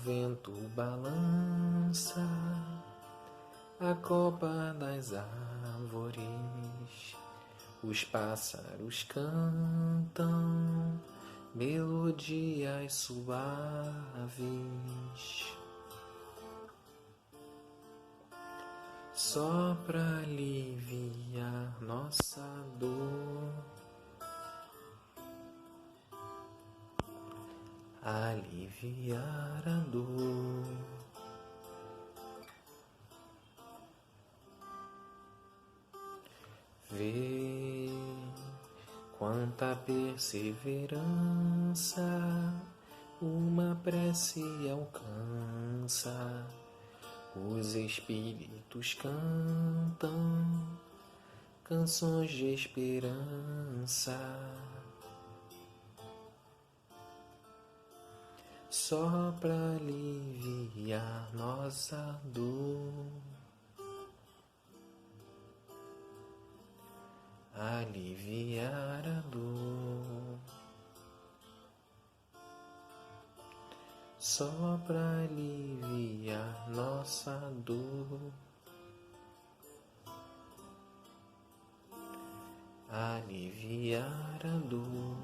vento balança a copa das árvores, os pássaros cantam melodias suaves, só pra aliviar nossa dor, aliviar a dor. Vê quanta perseverança uma prece alcança. Os espíritos cantam canções de esperança, só pra aliviar nossa dor, aliviar a dor, só pra aliviar nossa dor, aliviar a dor.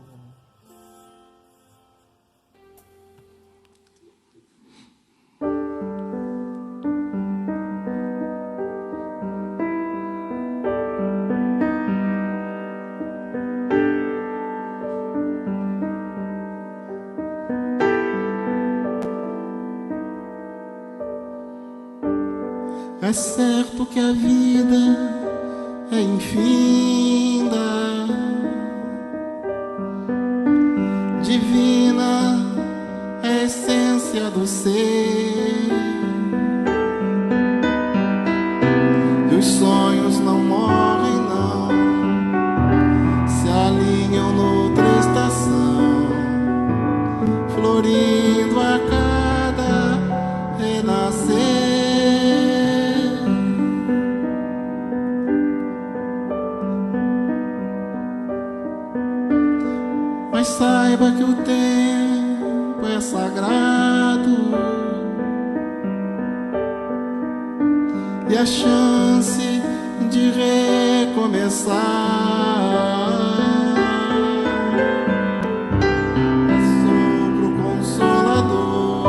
É certo que a vida é infinda, divina é a essência do ser, e os sonhos não morrem não, se alinham noutra estação, florindo a cada renascer. Mas saiba que o tempo é sagrado e a chance de recomeçar é sopro consolador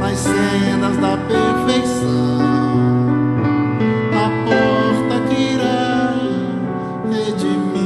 nas sendas da perfeição, a porta que irá redimir,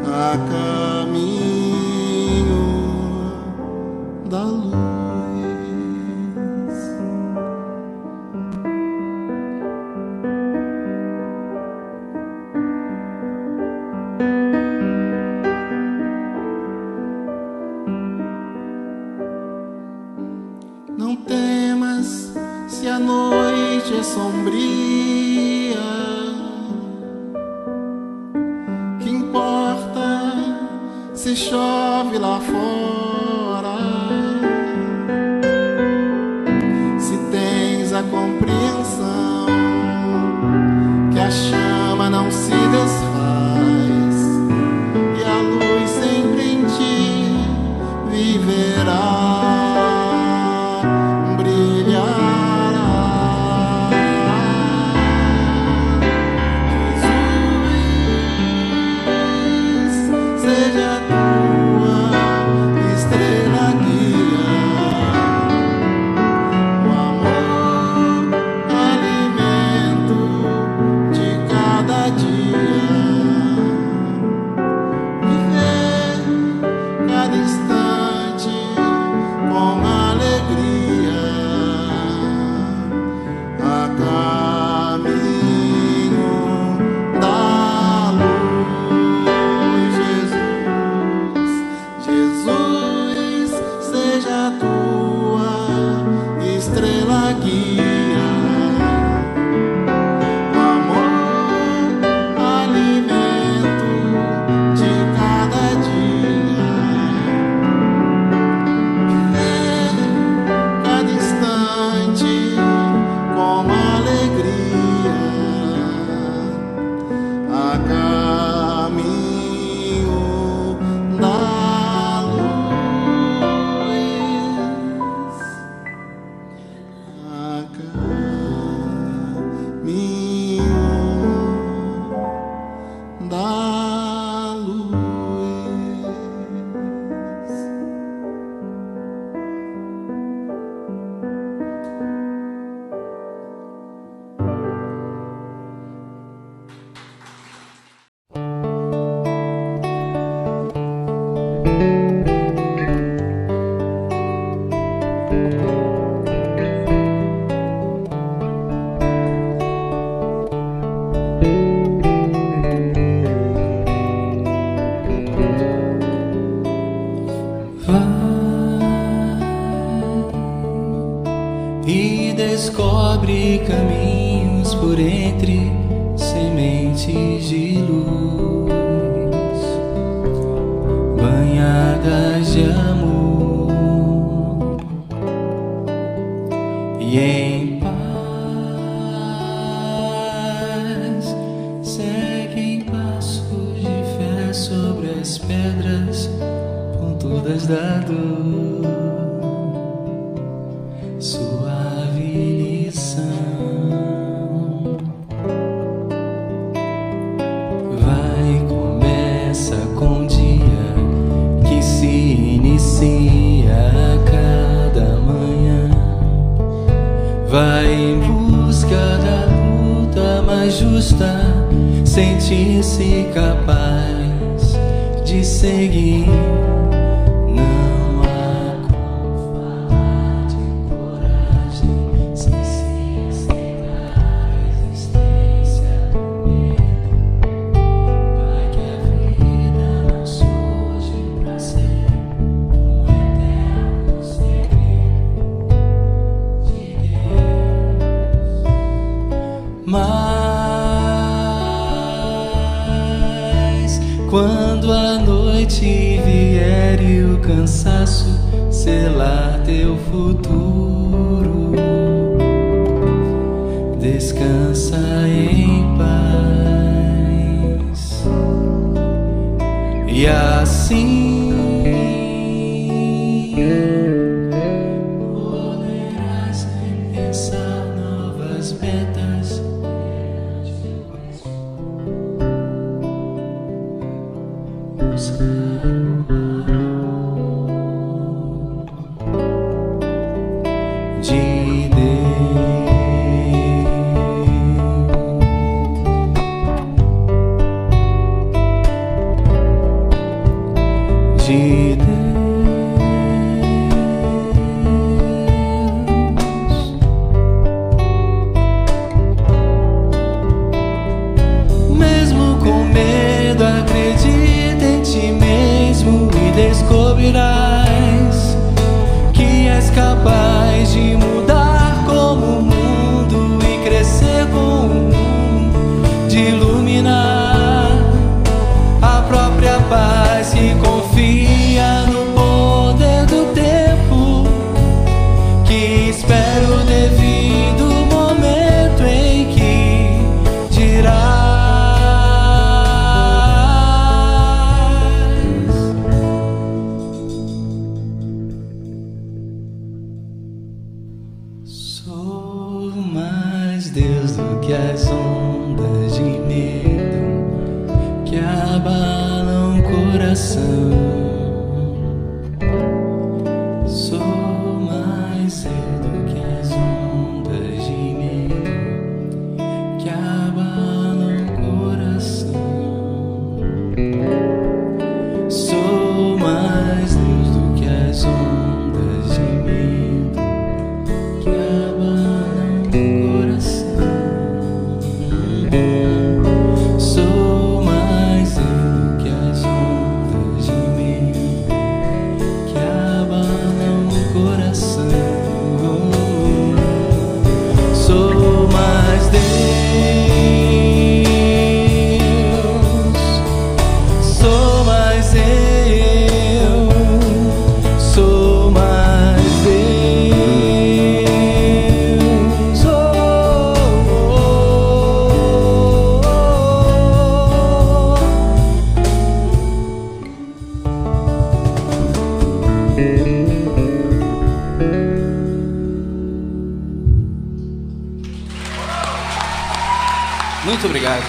a caminho da luz. Não temas se a noite é sombria, que importa se chove lá fora, se tens a compreensão que a chama não se desfaz e a luz sempre em ti viverá. abre caminhos por entre sementes de luz, banhadas de amor, e em paz seguem passos de fé sobre as pedras pontudas da dor. Suave lição, vai, começa com o dia que se inicia a cada manhã. Vai em busca da luta mais justa, sentir-se capaz de seguir. Não há como falar de coragem sem se aceitar a existência do medo. Vai que a vida não surge pra ser um eterno segredo de Deus. Mas quando a noite vier e o cansaço selar teu futuro, descansa em paz. E assim poderás repensar novas metas. Buscar o amor de Deus, de Deus. Mesmo com medo, acredita em ti mesmo e descobrirás que és capaz de mudar como o mundo e crescer com o mundo, de iluminar a própria paz que confia no poder do tempo, que espera o devido momento em que dirás: sou mais Deus do que as ondas de medo que abalam o coração. Sou mais Deus do que as ondas de medo que abalam o coração. Sou mais Deus do que as ondas de medo que abalam o coração. Sou mais Deus do que as ondas de medo que abalam o coração. Sou mais Deus, sou mais eu, sou mais Deus. Oh, muito obrigado.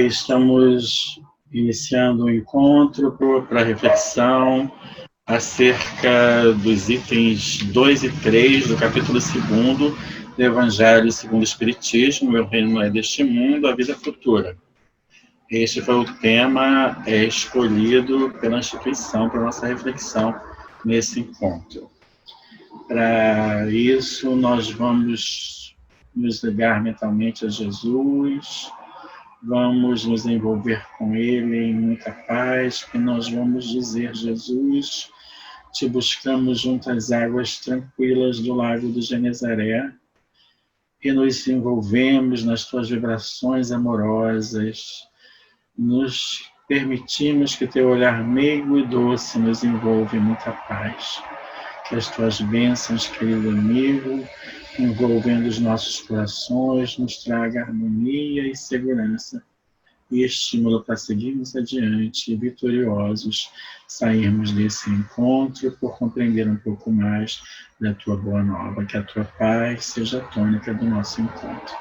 Estamos iniciando um encontro para reflexão acerca dos itens 2 e 3 do capítulo 2º do Evangelho segundo o Espiritismo, Meu Reino Não É Deste Mundo, a Vida Futura. Este foi o tema escolhido pela instituição para nossa reflexão nesse encontro. Para isso, nós vamos nos ligar mentalmente a Jesus, vamos nos envolver com Ele em muita paz, que nós vamos dizer: Jesus, te buscamos junto às águas tranquilas do lago de Genezaré e nos envolvemos nas tuas vibrações amorosas, nos permitimos que teu olhar meigo e doce nos envolva em muita paz. Que as tuas bênçãos, querido amigo, envolvendo os nossos corações, nos traga harmonia e segurança e estímulo para seguirmos adiante, vitoriosos, sairmos desse encontro por compreender um pouco mais da tua boa nova, que a tua paz seja a tônica do nosso encontro.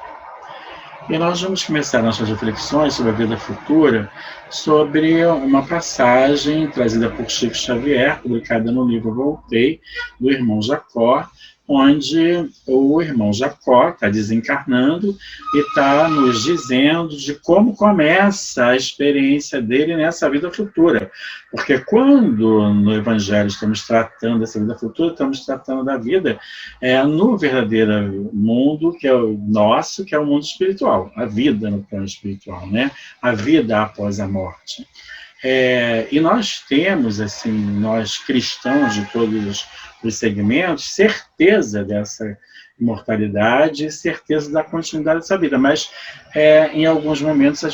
E nós vamos começar nossas reflexões sobre a vida futura, sobre uma passagem trazida por Chico Xavier, publicada no livro Voltei, do irmão Jacó, onde o irmão Jacó está desencarnando e está nos dizendo de como começa a experiência dele nessa vida futura. Porque quando no Evangelho estamos tratando dessa vida futura, estamos tratando da vida no verdadeiro mundo, que é o nosso, que é o mundo espiritual, a vida no plano espiritual, né? A vida após a morte. E nós temos, assim, nós cristãos de todos os segmentos, certeza dessa imortalidade, certeza da continuidade dessa vida, mas em alguns momentos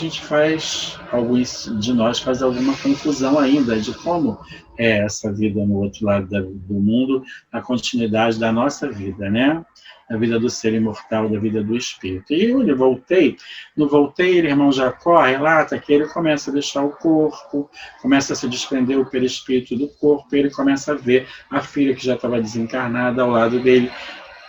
alguns de nós faz alguma confusão ainda de como é essa vida no outro lado do mundo, a continuidade da nossa vida, né? A vida do ser imortal, da vida do espírito. E eu no Voltei, o irmão Jacó relata que ele começa a deixar o corpo, começa a se desprender o perispírito do corpo, e ele começa a ver a filha que já estava desencarnada ao lado dele,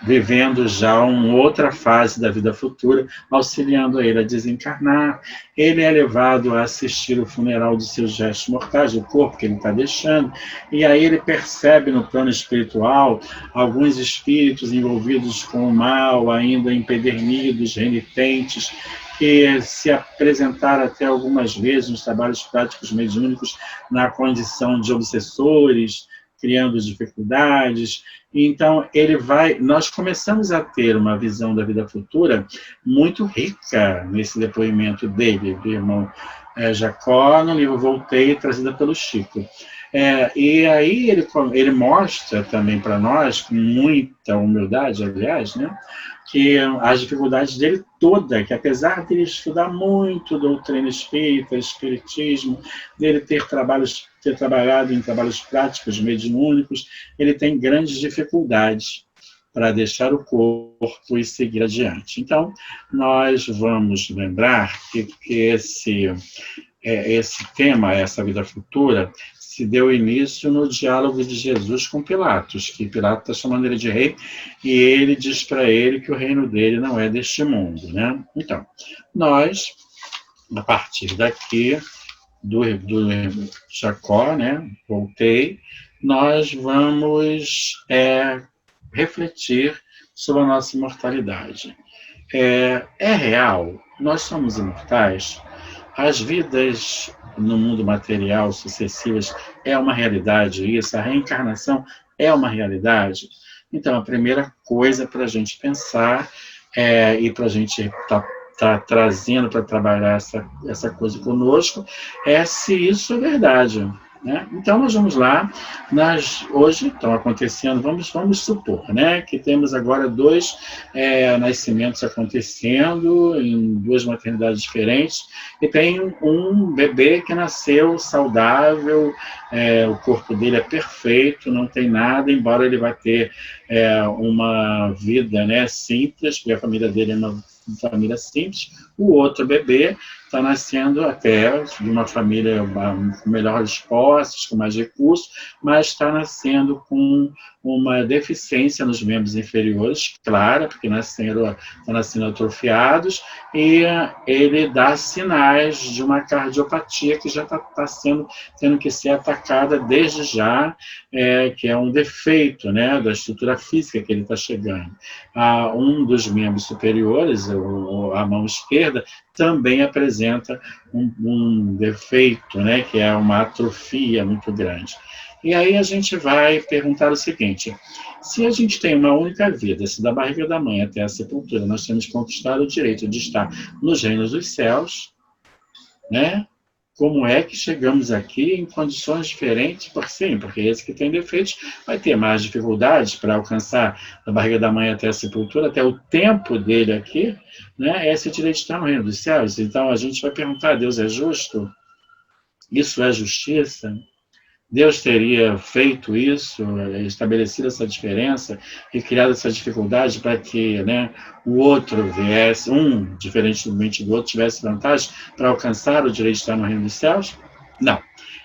vivendo já uma outra fase da vida futura, auxiliando ele a desencarnar. Ele é levado a assistir o funeral de seus restos mortais, do corpo que ele está deixando, e aí ele percebe no plano espiritual alguns espíritos envolvidos com o mal, ainda empedernidos, renitentes, que se apresentaram até algumas vezes nos trabalhos práticos mediúnicos na condição de obsessores, criando dificuldades. Então, nós começamos a ter uma visão da vida futura muito rica nesse depoimento dele, do irmão Jacó, no livro Voltei, trazida pelo Chico. E aí ele mostra também para nós, com muita humildade, aliás, né, que as dificuldades dele toda, que apesar dele estudar muito doutrina espírita, espiritismo, dele ter trabalhado em trabalhos práticos, mediúnicos, ele tem grandes dificuldades para deixar o corpo e seguir adiante. Então, nós vamos lembrar que esse tema, essa vida futura, se deu início no diálogo de Jesus com Pilatos, que Pilatos está chamando ele de rei, e ele diz para ele que o reino dele não é deste mundo, né? Então, nós, a partir daqui, do Jacó, né? Voltei, nós vamos refletir sobre a nossa imortalidade. É real? Nós somos imortais? As vidas no mundo material sucessivas é uma realidade isso? A reencarnação é uma realidade? Então, a primeira coisa para a gente pensar e para a gente tá trazendo para trabalhar essa coisa conosco é se isso é verdade, né? Então, nós vamos lá, hoje estão acontecendo, vamos supor, né, que temos agora 2 nascimentos acontecendo em 2 maternidades diferentes, e tem um bebê que nasceu saudável, o corpo dele é perfeito, não tem nada, embora ele vai ter uma vida, né, simples, porque a família dele é uma família simples. O outro bebê está nascendo até de uma família com melhores posses, com mais recursos, mas está nascendo com uma deficiência nos membros inferiores, clara, porque estão nascendo atrofiados, e ele dá sinais de uma cardiopatia que já está tendo que ser atacada desde já, que é um defeito, né, da estrutura física que ele está chegando. Um dos membros superiores, a mão esquerda, também apresenta um defeito, né, que é uma atrofia muito grande. E aí a gente vai perguntar o seguinte: se a gente tem uma única vida, se da barriga da mãe até a sepultura nós temos conquistado o direito de estar nos reinos dos céus, né? Como é que chegamos aqui em condições diferentes? Porque esse que tem defeitos vai ter mais dificuldades para alcançar da barriga da mãe até a sepultura, até o tempo dele aqui, né? Esse direito está no reino dos céus. Então a gente vai perguntar: Deus é justo? Isso é justiça? Deus teria feito isso, estabelecido essa diferença e criado essa dificuldade para que, né, o outro viesse, diferentemente do outro, tivesse vantagem para alcançar o direito de estar no reino dos céus? Não.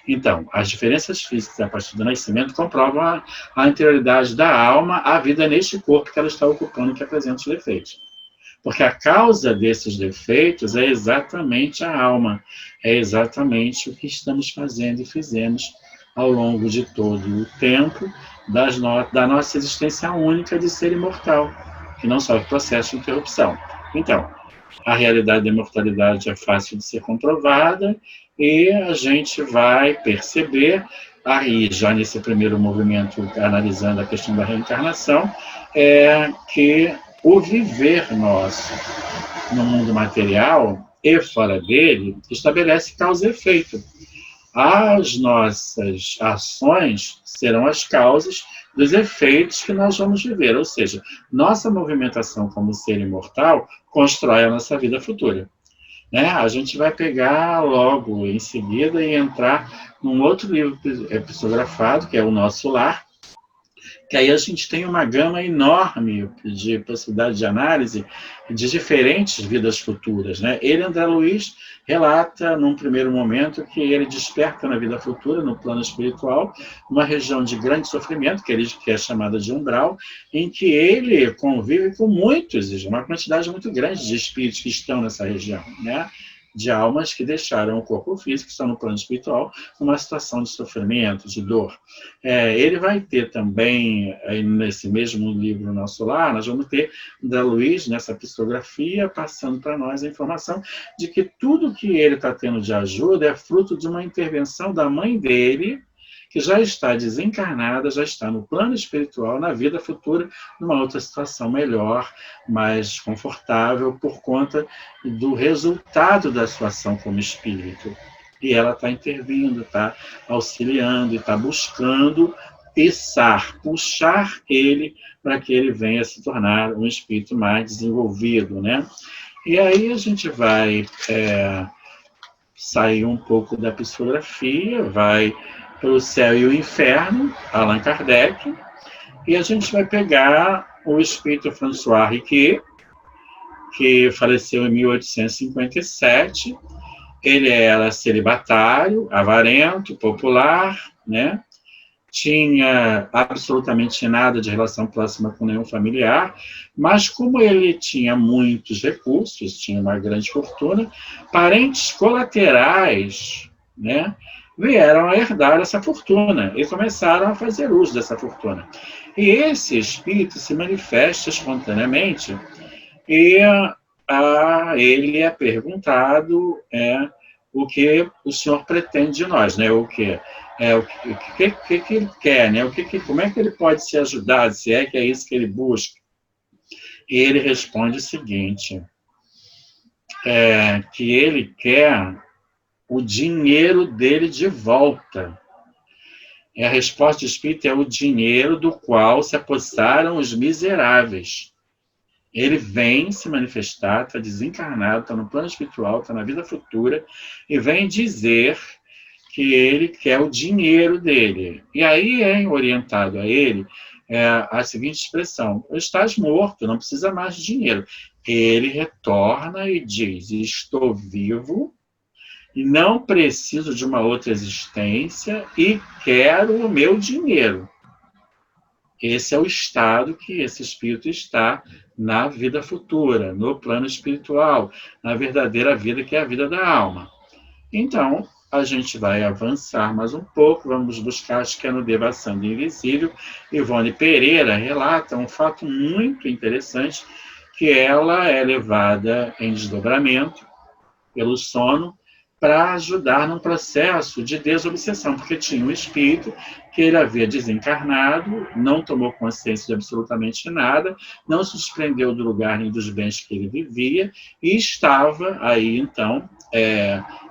Então, as diferenças físicas a partir do nascimento comprovam a anterioridade da alma à vida neste corpo que ela está ocupando, que apresenta os defeitos. Porque a causa desses defeitos é exatamente a alma, é exatamente o que estamos fazendo e fizemos ao longo de todo o tempo da nossa existência única de ser imortal, que não sofre processo de interrupção. Então, a realidade da imortalidade é fácil de ser comprovada e a gente vai perceber, aí já nesse primeiro movimento, analisando a questão da reencarnação, que o viver nosso no mundo material e fora dele estabelece causa e efeito. As nossas ações serão as causas dos efeitos que nós vamos viver, ou seja, nossa movimentação como ser imortal constrói a nossa vida futura. Né? A gente vai pegar logo em seguida e entrar num outro livro psicografado, que é O Nosso Lar, que aí a gente tem uma gama enorme de possibilidades de análise de diferentes vidas futuras. Né? Ele, André Luiz, relata, num primeiro momento, que ele desperta na vida futura, no plano espiritual, uma região de grande sofrimento, que é chamada de umbral, em que ele convive com muitos, uma quantidade muito grande de espíritos que estão nessa região, né? De almas que deixaram o corpo físico, que estão no plano espiritual, numa situação de sofrimento, de dor. Ele vai ter também, nesse mesmo livro Nosso Lar, nós vamos ter André Luiz, nessa psicografia, passando para nós a informação de que tudo que ele está tendo de ajuda é fruto de uma intervenção da mãe dele, que já está desencarnada, já está no plano espiritual, na vida futura, numa outra situação melhor, mais confortável, por conta do resultado da sua ação como espírito. E ela está intervindo, está auxiliando, está buscando puxar ele para que ele venha se tornar um espírito mais desenvolvido, né? E aí a gente vai sair um pouco da psicografia, vai pelo Céu e o Inferno, Allan Kardec, e a gente vai pegar o espírito François Riquet, que faleceu em 1857. Ele era celibatário, avarento, popular, né? Tinha absolutamente nada de relação próxima com nenhum familiar, mas como ele tinha muitos recursos, tinha uma grande fortuna, parentes colaterais, né, vieram a herdar essa fortuna e começaram a fazer uso dessa fortuna. E esse espírito se manifesta espontaneamente e a ele é perguntado o que o senhor pretende de nós, né? O que ele quer, né? Como é que ele pode ser ajudado, se é que é isso que ele busca? E ele responde o seguinte, que ele quer o dinheiro dele de volta. A resposta do espírito é o dinheiro do qual se apossaram os miseráveis. Ele vem se manifestar, está desencarnado, está no plano espiritual, está na vida futura, e vem dizer que ele quer o dinheiro dele. E aí é orientado a ele a seguinte expressão: estás morto, não precisa mais de dinheiro. Ele retorna e diz: estou vivo, e não preciso de uma outra existência e quero o meu dinheiro. Esse é o estado que esse espírito está na vida futura, no plano espiritual, na verdadeira vida que é a vida da alma. Então, a gente vai avançar mais um pouco, vamos buscar, acho que é no Devassando Invisível, Ivone Pereira relata um fato muito interessante, que ela é levada em desdobramento pelo sono para ajudar num processo de desobsessão, porque tinha um espírito que ele havia desencarnado, não tomou consciência de absolutamente nada, não se desprendeu do lugar nem dos bens que ele vivia, e estava aí, então,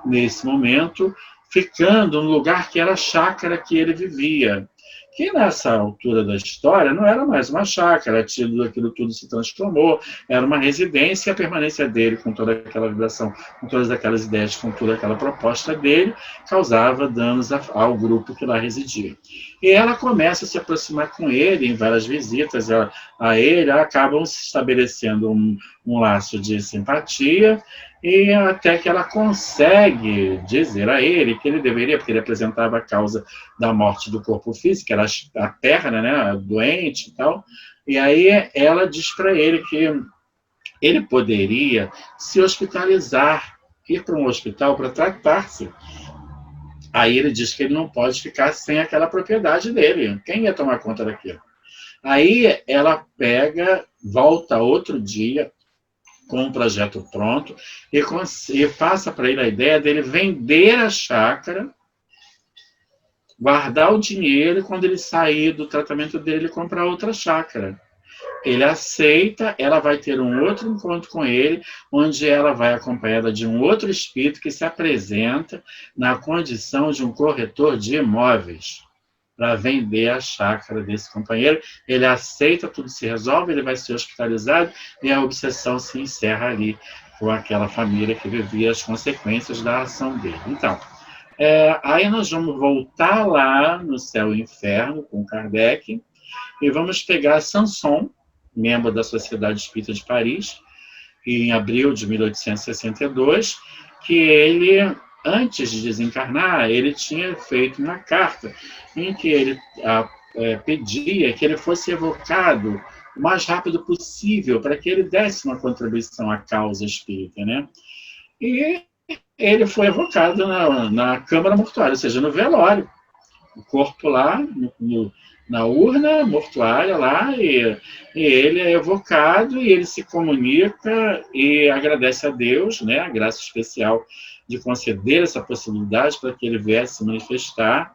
nesse momento, ficando no lugar que era a chácara que ele vivia, que nessa altura da história não era mais uma chácara, aquilo tudo se transformou, era uma residência, e a permanência dele com toda aquela vibração, com todas aquelas ideias, com toda aquela proposta dele, causava danos ao grupo que lá residia. E ela começa a se aproximar com ele em várias visitas a ele, acabam se estabelecendo um laço de simpatia, e até que ela consegue dizer a ele que ele deveria, porque ele apresentava a causa da morte do corpo físico, que era a perna, né, doente e tal, e aí ela diz para ele que ele poderia se hospitalizar, ir para um hospital para tratar-se. Aí ele diz que ele não pode ficar sem aquela propriedade dele. Quem ia tomar conta daquilo? Aí ela volta outro dia, com um projeto pronto, e passa para ele a ideia dele vender a chácara, guardar o dinheiro, e quando ele sair do tratamento dele, ele comprar outra chácara. Ele aceita, ela vai ter um outro encontro com ele, onde ela vai acompanhada de um outro espírito que se apresenta na condição de um corretor de imóveis, para vender a chácara desse companheiro. Ele aceita, tudo se resolve, ele vai ser hospitalizado, e a obsessão se encerra ali com aquela família que vivia as consequências da ação dele. Então, aí nós vamos voltar lá no Céu e Inferno com Kardec, e vamos pegar Sanson, membro da Sociedade Espírita de Paris, em abril de 1862, que ele, antes de desencarnar, ele tinha feito uma carta em que ele pedia que ele fosse evocado o mais rápido possível para que ele desse uma contribuição à causa espírita, né? E ele foi evocado na Câmara Mortuária, ou seja, no velório. O corpo lá, na urna mortuária lá, e ele é evocado, e ele se comunica e agradece a Deus, né, a graça especial de conceder essa possibilidade para que ele viesse se manifestar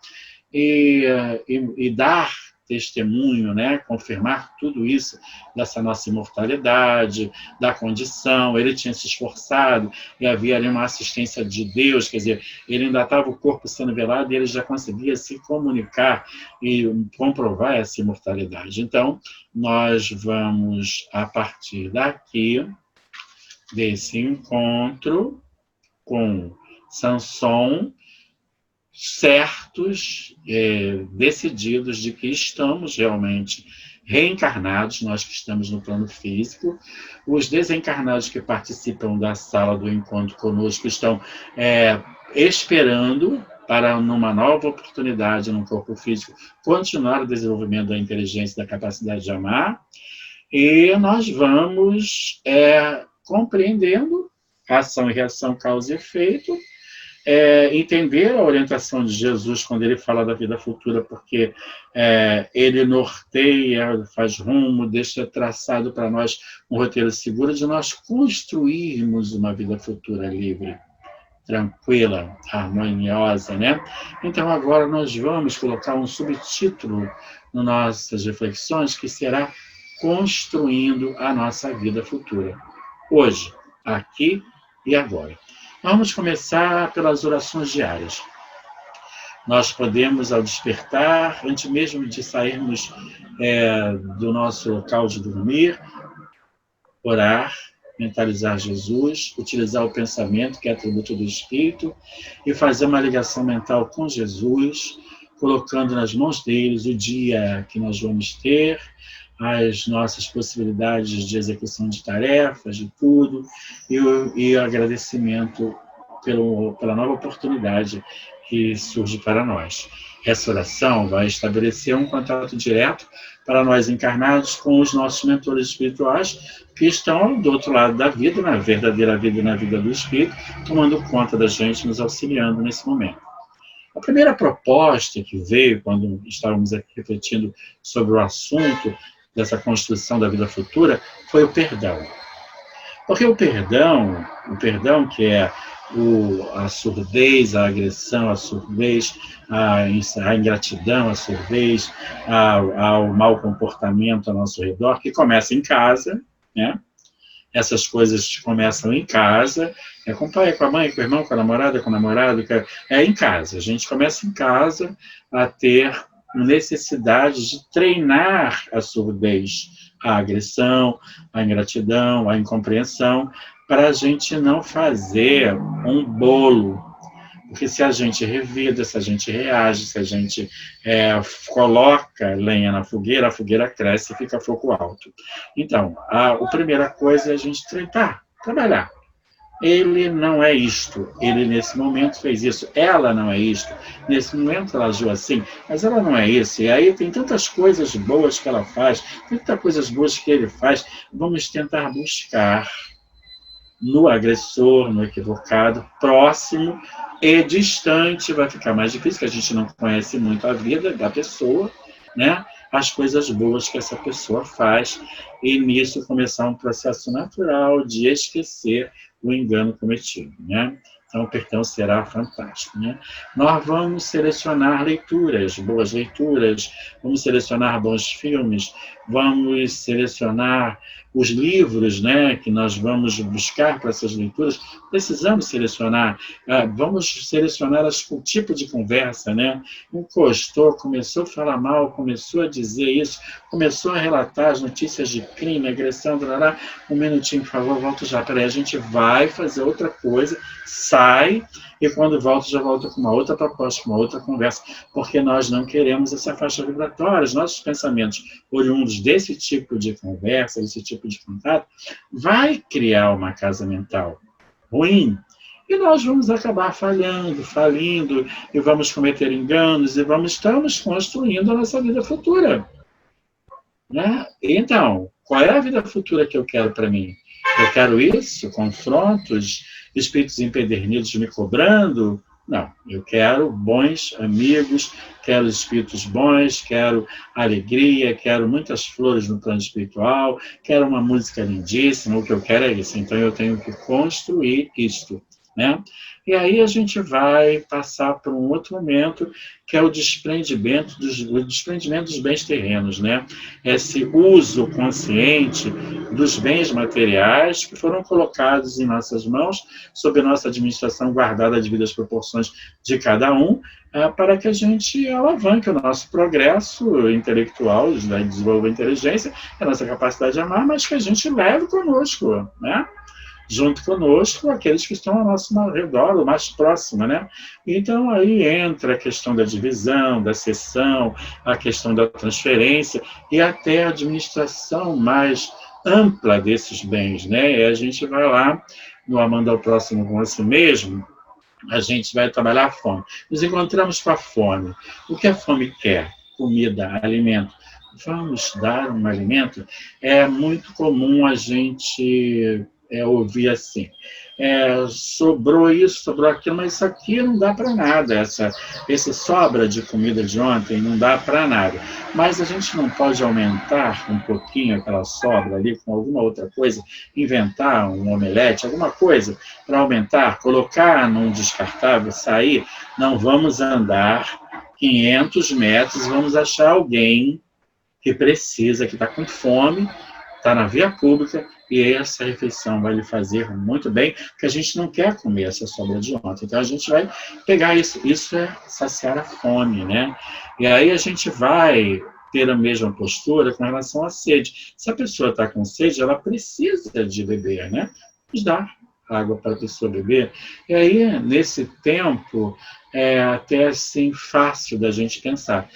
e dar testemunho, né, confirmar tudo isso, dessa nossa imortalidade, da condição. Ele tinha se esforçado e havia ali uma assistência de Deus, quer dizer, ele ainda estava o corpo sendo velado e ele já conseguia se comunicar e comprovar essa imortalidade. Então, nós vamos, a partir daqui, desse encontro com Sanson, certos, decididos de que estamos realmente reencarnados, nós que estamos no plano físico. Os desencarnados que participam da sala do encontro conosco estão esperando para, numa nova oportunidade no corpo físico, continuar o desenvolvimento da inteligência e da capacidade de amar. E nós vamos compreendendo ação e reação, causa e efeito, entender a orientação de Jesus quando ele fala da vida futura, porque ele norteia, faz rumo, deixa traçado para nós um roteiro seguro de nós construirmos uma vida futura livre, tranquila, harmoniosa, né? Então agora nós vamos colocar um subtítulo nas nossas reflexões, que será Construindo a Nossa Vida Futura. Hoje, aqui e agora. Vamos começar pelas orações diárias. Nós podemos, ao despertar, antes mesmo de sairmos do nosso local de dormir, orar, mentalizar Jesus, utilizar o pensamento, que é atributo do Espírito, e fazer uma ligação mental com Jesus, colocando nas mãos deles o dia que nós vamos ter, as nossas possibilidades de execução de tarefas, de tudo, e o agradecimento pela nova oportunidade que surge para nós. Essa oração vai estabelecer um contato direto para nós encarnados com os nossos mentores espirituais, que estão do outro lado da vida, na verdadeira vida e na vida do Espírito, tomando conta da gente, nos auxiliando nesse momento. A primeira proposta que veio, quando estávamos aqui refletindo sobre o assunto dessa construção da vida futura, foi o perdão. Porque o perdão que é a surdez, a agressão, a surdez, a ingratidão, a surdez, ao mau comportamento ao nosso redor, que começa em casa, né? Essas coisas começam em casa, com o pai, com a mãe, com o irmão, com a namorada, com o namorado, em casa. A gente começa em casa a ter necessidade de treinar a surdez, a agressão, a ingratidão, a incompreensão, para a gente não fazer um bolo. Porque se a gente revida, se a gente reage, se a gente coloca lenha na fogueira, a fogueira cresce e fica fogo alto. Então, a primeira coisa é a gente trabalhar. Ele não é isto, ele nesse momento fez isso, ela não é isto, nesse momento ela agiu assim, mas ela não é isso, e aí tem tantas coisas boas que ela faz, tantas coisas boas que ele faz, vamos tentar buscar no agressor, no equivocado, próximo e distante, vai ficar mais difícil, porque a gente não conhece muito a vida da pessoa, né? As coisas boas que essa pessoa faz, e nisso começar um processo natural de esquecer o engano cometido, né? Então, o perdão será fantástico, né? Nós vamos selecionar leituras, boas leituras, vamos selecionar bons filmes, vamos selecionar os livros, né, que nós vamos buscar para essas leituras. Precisamos selecionar, vamos selecionar o tipo de conversa, né? Encostou, começou a falar mal, começou a dizer isso, começou a relatar as notícias de crime, agressão, blá, um minutinho, por favor, volta já, peraí, a gente vai fazer outra coisa, sai, e quando volta, já volta com uma outra proposta, com uma outra conversa, porque nós não queremos essa faixa vibratória. Os nossos pensamentos oriundos desse tipo de conversa, desse tipo de contato, vai criar uma casa mental ruim, e nós vamos acabar falindo, e vamos cometer enganos, e estamos construindo a nossa vida futura. Né? Então, qual é a vida futura que eu quero para mim? Eu quero isso? Confrontos? Espíritos empedernidos me cobrando? Não, eu quero bons amigos, quero espíritos bons, quero alegria, quero muitas flores no plano espiritual, quero uma música lindíssima, o que eu quero é isso. Então eu tenho que construir isto, né? E aí a gente vai passar por um outro momento, que é o desprendimento dos bens terrenos, né? Esse uso consciente dos bens materiais que foram colocados em nossas mãos, sob nossa administração, guardada as devidas proporções de cada um, para que a gente alavanque o nosso progresso intelectual, desenvolva a inteligência, a nossa capacidade de amar, mas que a gente leve conosco, né? Junto conosco, aqueles que estão ao nosso redor, o mais próximo, né? Então, aí entra a questão da divisão, da cessão, a questão da transferência e até a administração mais ampla desses bens, né? E a gente vai lá, no amando ao próximo com si mesmo, a gente vai trabalhar a fome. Nos encontramos com a fome. O que a fome quer? Comida, alimento. Vamos dar um alimento? É muito comum a gente ouvir assim, sobrou isso, sobrou aquilo, mas isso aqui não dá para nada, essa sobra de comida de ontem não dá para nada. Mas a gente não pode aumentar um pouquinho aquela sobra ali com alguma outra coisa, inventar um omelete, alguma coisa para aumentar, colocar num descartável, sair. Não vamos andar 500 metros, vamos achar alguém que precisa, que está com fome, está na via pública, e essa refeição vai lhe fazer muito bem, porque a gente não quer comer essa sobra de ontem. Então, a gente vai pegar isso. Isso é saciar a fome, né? E aí a gente vai ter a mesma postura com relação à sede. Se a pessoa está com sede, ela precisa de beber, né? Vamos dar água para a pessoa beber. E aí, nesse tempo, é até assim fácil da gente pensar.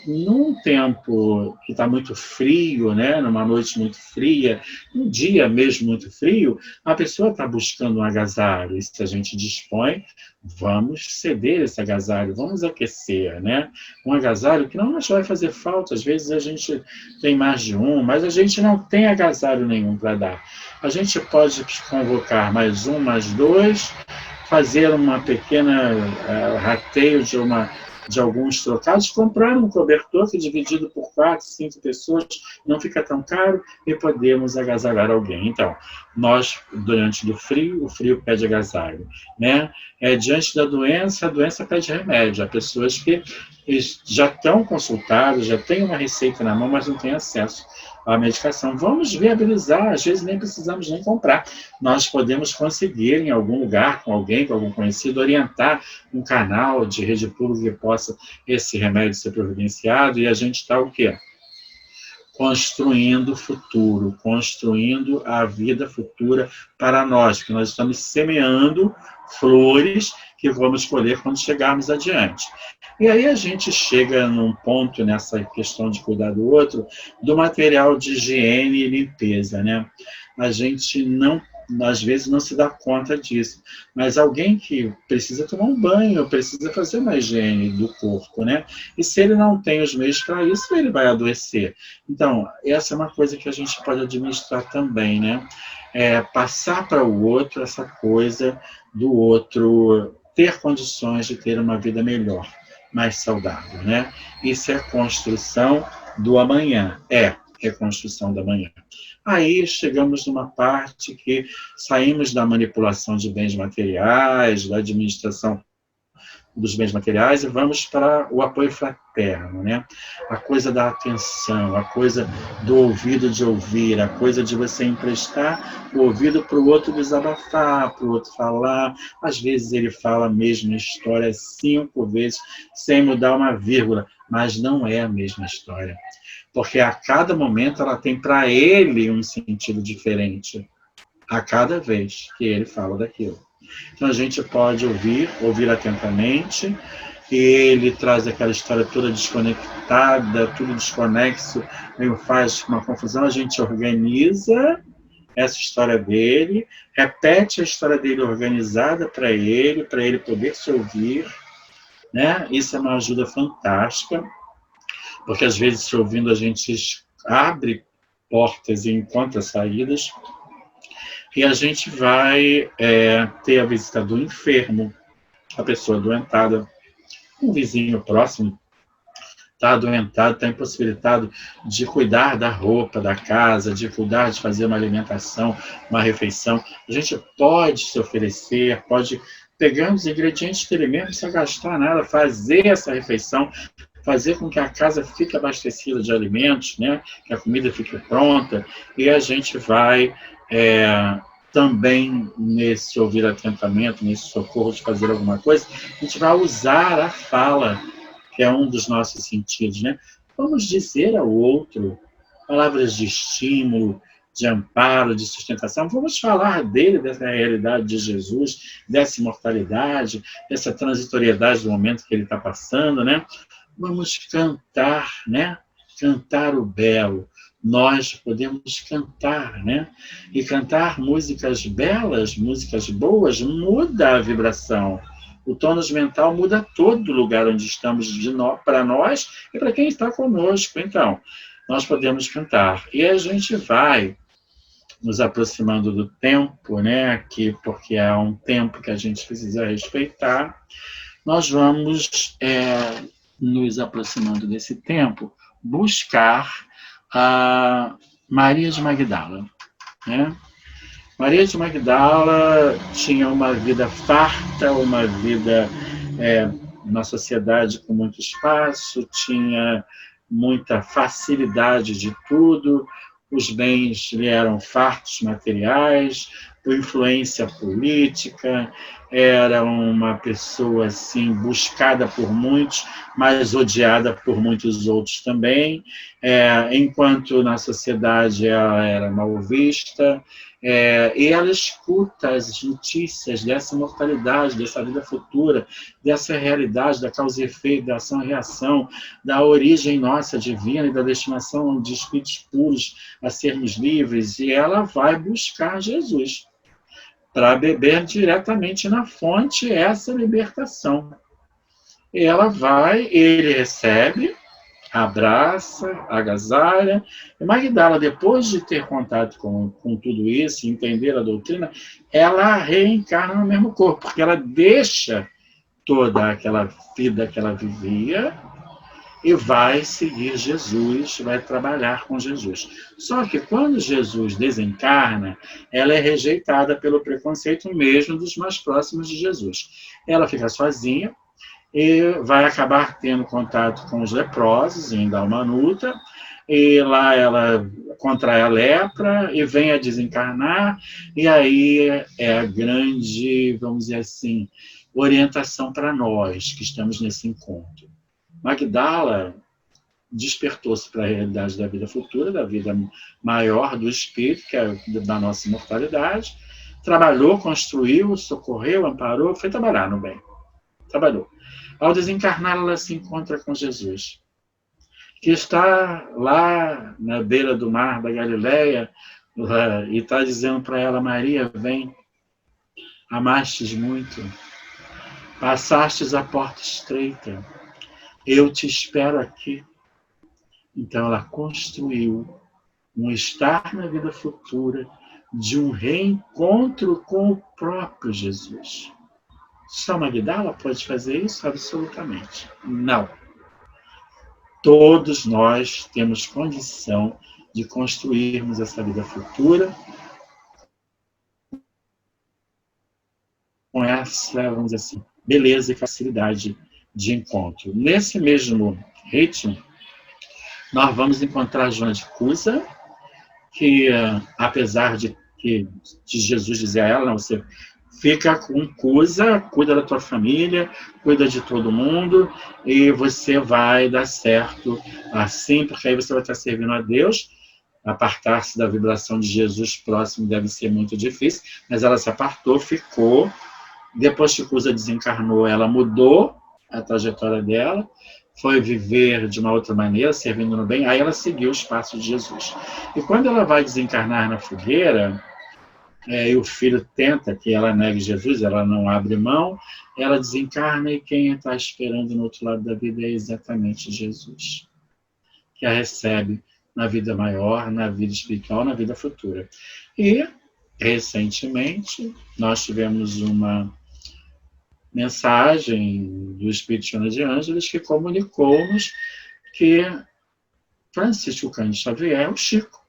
Num tempo que está muito frio, né, numa noite muito fria, um dia mesmo muito frio, a pessoa está buscando um agasalho, e se a gente dispõe, vamos ceder esse agasalho, vamos aquecer, né? Um agasalho que não nos vai fazer falta, às vezes a gente tem mais de um, mas a gente não tem agasalho nenhum para dar. A gente pode convocar mais um, mais dois, fazer uma pequena rateio de uma de alguns trocados, comprar um cobertor que dividido por 4, 5 pessoas não fica tão caro e podemos agasalhar alguém. Então, nós, durante o frio pede agasalho, né? Diante da doença, a doença pede remédio. Há pessoas que já estão consultadas, já têm uma receita na mão, mas não têm acesso à medicação. Vamos viabilizar, às vezes nem precisamos nem comprar. Nós podemos conseguir em algum lugar, com alguém, com algum conhecido, orientar um canal de rede pública que possa esse remédio ser providenciado, e a gente está o quê? Construindo o futuro, construindo a vida futura para nós, que nós estamos semeando flores que vamos colher quando chegarmos adiante. E aí a gente chega num ponto, nessa questão de cuidar do outro, do material de higiene e limpeza, né? A gente não, às vezes, não se dá conta disso. Mas alguém que precisa tomar um banho, precisa fazer uma higiene do corpo, né? E se ele não tem os meios para isso, ele vai adoecer. Então, essa é uma coisa que a gente pode administrar também, né? Passar para o outro essa coisa do outro ter condições de ter uma vida melhor, mais saudável, né? Isso é construção do amanhã, é reconstrução do amanhã. Aí chegamos numa parte que saímos da manipulação de bens materiais, da administração dos bens materiais, e vamos para o apoio fraterno, né? A coisa da atenção, a coisa do ouvido de ouvir, a coisa de você emprestar o ouvido para o outro desabafar, para o outro falar. Às vezes ele fala a mesma história 5 vezes, sem mudar uma vírgula, mas não é a mesma história. Porque a cada momento ela tem para ele um sentido diferente, a cada vez que ele fala daquilo. Então a gente pode ouvir atentamente, e ele traz aquela história toda desconectada, tudo desconexo, meio faz uma confusão, a gente organiza essa história dele, repete a história dele organizada para ele poder se ouvir, né? Isso é uma ajuda fantástica, porque às vezes se ouvindo a gente abre portas e encontra saídas. E a gente vai ter a visita do enfermo, a pessoa adoentada, um vizinho próximo está adoentado, está impossibilitado de cuidar da roupa, da casa, de cuidar de fazer uma alimentação, uma refeição. A gente pode se oferecer, pode pegar os ingredientes dele mesmo, sem gastar nada, fazer essa refeição, fazer com que a casa fique abastecida de alimentos, né? Que a comida fique pronta, e a gente vai também nesse ouvir atentamente, nesse socorro de fazer alguma coisa, a gente vai usar a fala, que é um dos nossos sentidos, né? Vamos dizer ao outro palavras de estímulo, de amparo, de sustentação. Vamos falar dele, dessa realidade de Jesus, dessa imortalidade, dessa transitoriedade do momento que ele está passando, né? Vamos cantar, né? Cantar o belo. Nós podemos cantar, né? E cantar músicas belas, músicas boas, muda a vibração. O tônus mental muda todo lugar onde estamos, para nós e para quem está conosco. Então, nós podemos cantar. E a gente vai nos aproximando do tempo, né? Aqui, porque é um tempo que a gente precisa respeitar. Nós vamos, nos aproximando desse tempo, buscar a Maria de Magdala, né? Maria de Magdala tinha uma vida farta, uma vida na sociedade com muito espaço, tinha muita facilidade de tudo, os bens lhe eram fartos materiais, por influência política, era uma pessoa assim, buscada por muitos, mas odiada por muitos outros também, enquanto na sociedade ela era mal vista, e ela escuta as notícias dessa mortalidade, dessa vida futura, dessa realidade da causa e efeito, da ação e reação, da origem nossa divina e da destinação de espíritos puros a sermos livres, e ela vai buscar Jesus para beber diretamente na fonte essa libertação. E ela vai, ele recebe, abraça, agasalha, e Magdala, depois de ter contato com tudo isso, entender a doutrina, ela reencarna no mesmo corpo, porque ela deixa toda aquela vida que ela vivia e vai seguir Jesus, vai trabalhar com Jesus. Só que quando Jesus desencarna, ela é rejeitada pelo preconceito mesmo dos mais próximos de Jesus. Ela fica sozinha e vai acabar tendo contato com os leprosos em Dalmanuta, e lá ela contrai a lepra e vem a desencarnar, e aí é a grande, vamos dizer assim, orientação para nós que estamos nesse encontro. Magdala despertou-se para a realidade da vida futura, da vida maior do espírito, que é da nossa imortalidade, trabalhou, construiu, socorreu, amparou, foi trabalhar no bem. Trabalhou. Ao desencarnar, ela se encontra com Jesus, que está lá na beira do mar da Galileia, e está dizendo para ela: Maria, vem, amastes muito, passastes a porta estreita, eu te espero aqui. Então ela construiu um estar na vida futura de um reencontro com o próprio Jesus. Só Magdala pode fazer isso? Absolutamente não. Todos nós temos condição de construirmos essa vida futura com essa, vamos dizer assim, beleza e facilidade de encontro. Nesse mesmo ritmo, nós vamos encontrar Joana de Cusa, que, apesar de Jesus dizer a ela: não, você fica com Cusa, cuida da tua família, cuida de todo mundo, e você vai dar certo assim, porque aí você vai estar servindo a Deus. Apartar-se da vibração de Jesus próximo deve ser muito difícil, mas ela se apartou, ficou. Depois que Cusa desencarnou, ela mudou a trajetória dela, foi viver de uma outra maneira, servindo no bem, aí ela seguiu os passos de Jesus. E quando ela vai desencarnar na fogueira, e o filho tenta que ela negue Jesus, ela não abre mão, ela desencarna, e quem está esperando no outro lado da vida é exatamente Jesus, que a recebe na vida maior, na vida espiritual, na vida futura. E, recentemente, nós tivemos uma mensagem do Espírito Joana de Ângeles que comunicou-nos que Francisco Cândido Xavier, o Chico,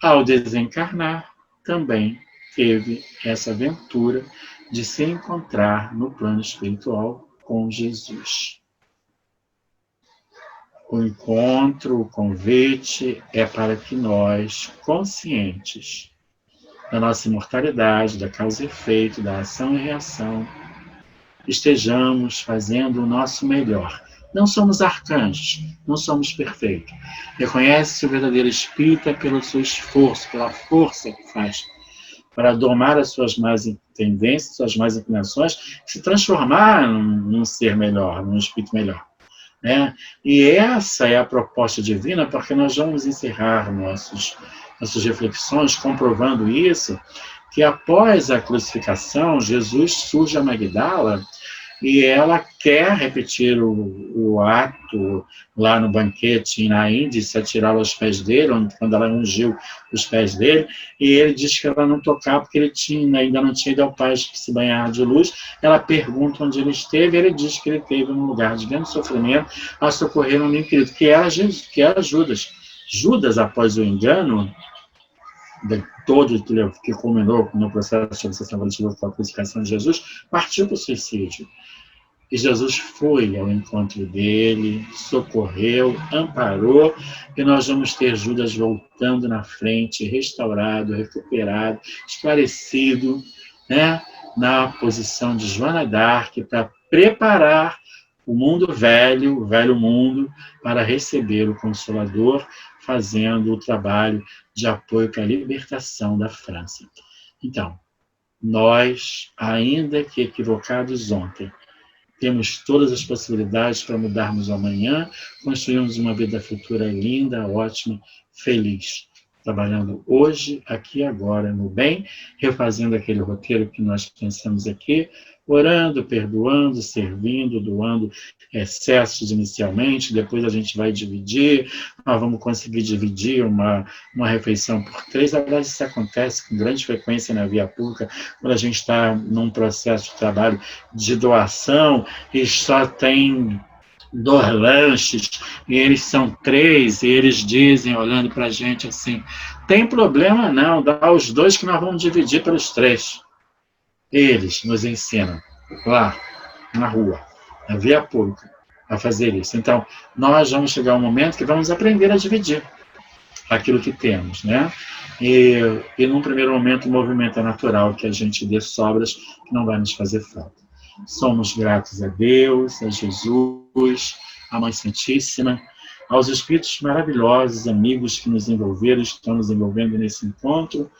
ao desencarnar, também teve essa aventura de se encontrar no plano espiritual com Jesus. O encontro, o convite é para que nós, conscientes da nossa imortalidade, da causa e efeito, da ação e reação, estejamos fazendo o nosso melhor. Não somos arcanjos, não somos perfeitos. Reconhece-se o verdadeiro espírita pelo seu esforço, pela força que faz para domar as suas más tendências, suas más inclinações, se transformar num ser melhor, num espírito melhor. Né? E essa é a proposta divina, porque nós vamos encerrar nossas reflexões comprovando isso, que após a crucificação, Jesus surge a Magdala e ela quer repetir o ato lá no banquete em Naim, de se atirar aos pés dele, quando ela ungiu os pés dele, e ele diz que ela não tocar porque ele ainda não tinha ido ao Pai se banhar de luz. Ela pergunta onde ele esteve, e ele diz que ele esteve num lugar de grande sofrimento a socorrer um menino querido, que era Judas. Judas, após o engano todo que culminou no processo de obsessão coletiva com a crucificação de Jesus, partiu para o suicídio. E Jesus foi ao encontro dele, socorreu, amparou, e nós vamos ter Judas voltando na frente, restaurado, recuperado, esclarecido, né, na posição de Joana d'Arc, para preparar o mundo velho, o velho mundo, para receber o Consolador, fazendo o trabalho de apoio para a libertação da França. Então, nós, ainda que equivocados ontem, temos todas as possibilidades para mudarmos amanhã, construirmos uma vida futura linda, ótima, feliz. trabalhando hoje, aqui agora, no bem, refazendo aquele roteiro que nós pensamos aqui, orando, perdoando, servindo, doando excessos inicialmente, depois a gente vai dividir, nós vamos conseguir dividir uma refeição por 3. Aliás, isso acontece com grande frequência na via pública, quando a gente está num processo de trabalho de doação e só tem 2 lanches, e eles são 3, e eles dizem, olhando para a gente assim, tem problema não, dá os 2 que nós vamos dividir pelos 3. Eles nos ensinam, lá, na rua, na via pública, a fazer isso. Então, nós vamos chegar a um momento que vamos aprender a dividir aquilo que temos, né? E num primeiro momento, o movimento é natural, que a gente dê sobras, que não vai nos fazer falta. Somos gratos a Deus, a Jesus, à Mãe Santíssima, aos Espíritos maravilhosos, amigos que nos envolveram, estão nos envolvendo nesse encontro,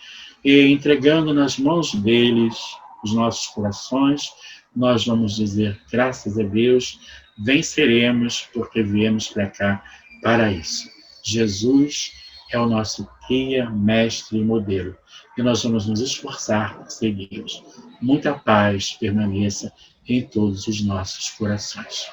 e entregando nas mãos deles os nossos corações, nós vamos dizer, graças a Deus, venceremos, porque viemos para cá para isso. Jesus é o nosso guia, mestre e modelo, e nós vamos nos esforçar para segui-los. Muita paz permaneça em todos os nossos corações.